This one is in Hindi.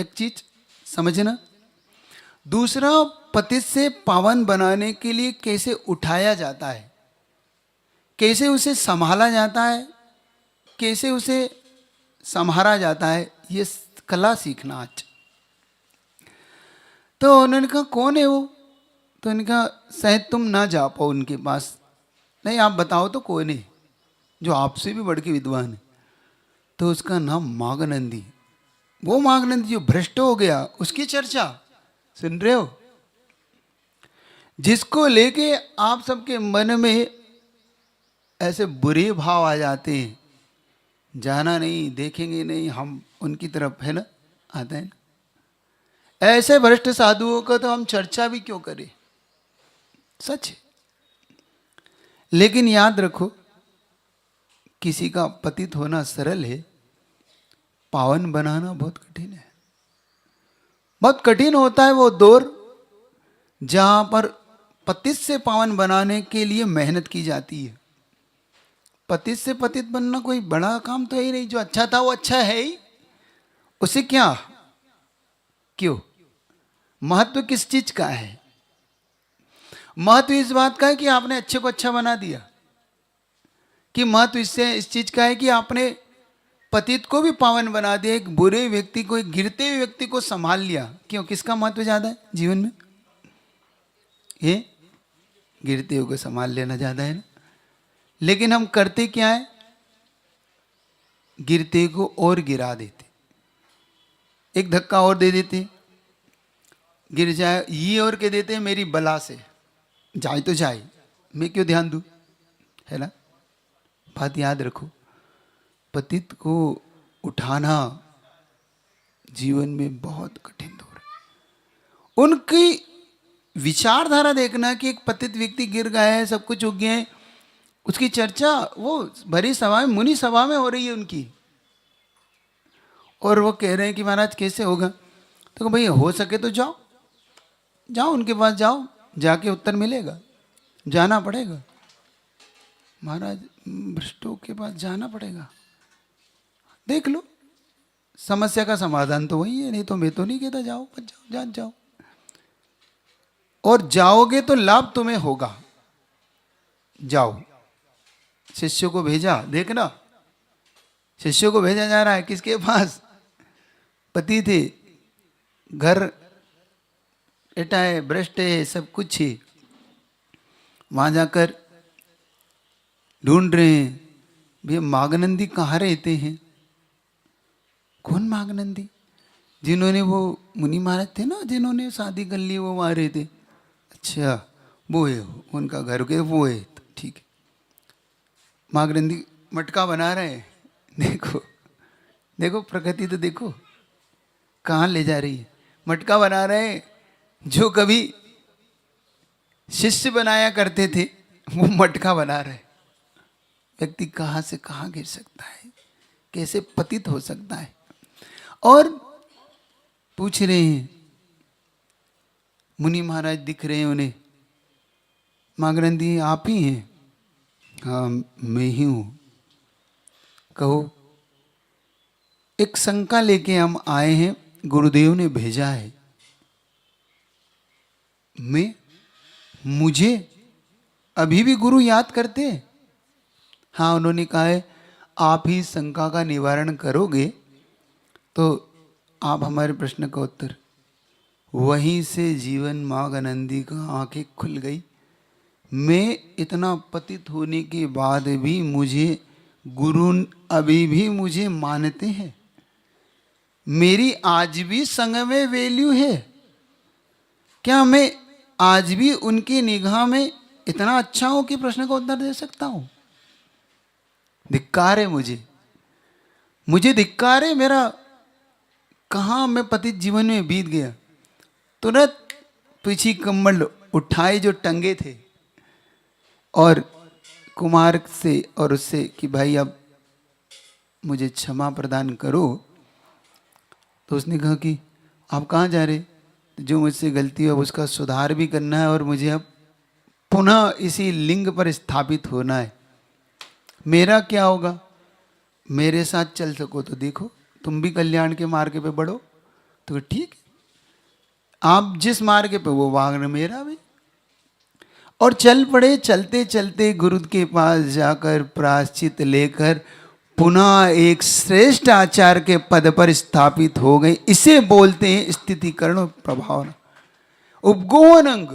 एक चीज समझना। दूसरा, पतित से पावन बनाने के लिए कैसे उठाया जाता है, कैसे उसे संभाला जाता है, कैसे उसे संभाला जाता है, ये कला सीखना आज। तो उन्होंने कहा कौन है वो? तो उन्होंने कहा शायद तुम ना जा पाओ उनके पास। नहीं, आप बताओ तो कौन है जो आपसे भी बढ़ के विद्वान है? तो उसका नाम माघनंदी। वो माघनंदी जो भ्रष्ट हो गया, उसकी चर्चा सुन रहे हो? जिसको लेके आप सबके मन में ऐसे बुरे भाव आ जाते हैं, जाना नहीं, देखेंगे नहीं हम उनकी तरफ, है ना, आता है ना। ऐसे भ्रष्ट साधुओं का तो हम चर्चा भी क्यों करें, सच है। लेकिन याद रखो, किसी का पतित होना सरल है, पावन बनाना बहुत कठिन है। बहुत कठिन होता है वो दौर जहां पर पतित से पावन बनाने के लिए मेहनत की जाती है। पतित से पतित बनना कोई बड़ा काम तो है ही नहीं। जो अच्छा था वो अच्छा है ही, उसे क्या, क्यों? महत्व किस चीज का है? महत्व इस बात का है कि आपने अच्छे को अच्छा बना दिया, कि महत्व इससे इस चीज का है कि आपने पतित को भी पावन बना दिया, एक बुरे व्यक्ति को, एक गिरते हुए व्यक्ति को संभाल लिया। क्यों, किसका महत्व ज्यादा है जीवन में? ये गिरते हुए को संभाल लेना ज्यादा है ना। लेकिन हम करते क्या है, गिरते को और गिरा देते, एक धक्का और दे देते, गिर जाए ये और के देते हैं मेरी बला से, जाए तो जाए, मैं क्यों ध्यान दूं, है ना। बात याद रखो, पतित को उठाना जीवन में बहुत कठिन दौर है। उनकी विचारधारा देखना कि एक पतित व्यक्ति गिर गया है, सब कुछ हो गया है, उसकी चर्चा वो भरी सभा में, मुनि सभा में हो रही है उनकी, और वो कह रहे हैं कि महाराज कैसे होगा? तो भाई हो सके तो जाओ, जाओ उनके पास जाओ, जाके उत्तर मिलेगा, जाना पड़ेगा। महाराज भ्रष्टों के पास जाना पड़ेगा, देख लो, समस्या का समाधान तो वही है, नहीं तो मैं तो नहीं कहता जाओ, बस जाओ, जान जाओ। और जाओगे तो लाभ तुम्हें होगा, जाओ। शिष्यों को भेजा, देखना शिष्यों को भेजा जा रहा है किसके पास? पति थे, घर एटा है, भ्रष्ट है, सब कुछ है, वहां जाकर ढूंढ रहे हैं भैया माघनंदी कहाँ रहते हैं। कौन माघनंदी? जिन्होंने वो मुनि महाराज थे ना, जिन्होंने शादी कर ली, वो वहां रहते। अच्छा वो है, उनका घर के वो है, तो ठीक है। माघनंदी मटका बना रहे हैं, देखो देखो प्रकृति तो देखो कहाँ ले जा रही है। मटका बना रहे हैं, जो कभी शिष्य बनाया करते थे वो मटका बना रहे। व्यक्ति कहाँ से कहाँ गिर सकता है, कैसे पतित हो सकता है। और पूछ रहे हैं, मुनि महाराज दिख रहे हैं उन्हें, माघनंदी आप ही हैं? हाँ मैं ही हूं। कहो, एक शंका लेके हम आए हैं, गुरुदेव ने भेजा है। मुझे अभी भी गुरु याद करते हैं? हाँ, उन्होंने कहा है आप ही शंका का निवारण करोगे तो आप हमारे प्रश्न का उत्तर। वहीं से जीवन माघनंदी का आंखें खुल गई। मैं इतना पतित होने के बाद भी मुझे गुरु अभी भी मुझे मानते हैं, मेरी आज भी संग में वैल्यू है। क्या मैं आज भी उनकी निगाह में इतना अच्छा हूं कि प्रश्न का उत्तर दे सकता हूं? धिक्कार है मुझे धिक्कार है। मेरा कहाँ मैं पतित जीवन में बीत गया। तुरंत पीछे कम्बल उठाए जो टंगे थे और कुमार से और उससे कि भाई अब मुझे क्षमा प्रदान करो। तो उसने कहा कि आप कहाँ जा रहे? जो मुझसे गलती हो उसका सुधार भी करना है और मुझे अब पुनः इसी लिंग पर स्थापित होना है। मेरा क्या होगा? मेरे साथ चल सको तो देखो, तुम भी कल्याण के मार्ग पे बढ़ो, तो ठीक है, आप जिस मार्ग पे वो मार्ग मेरा भी। और चल पड़े। चलते चलते गुरु के पास जाकर प्रायश्चित लेकर पुनः एक श्रेष्ठ आचार्य के पद पर स्थापित हो गए। इसे बोलते हैं स्थितिकरण प्रभाव। उपगोहन अंग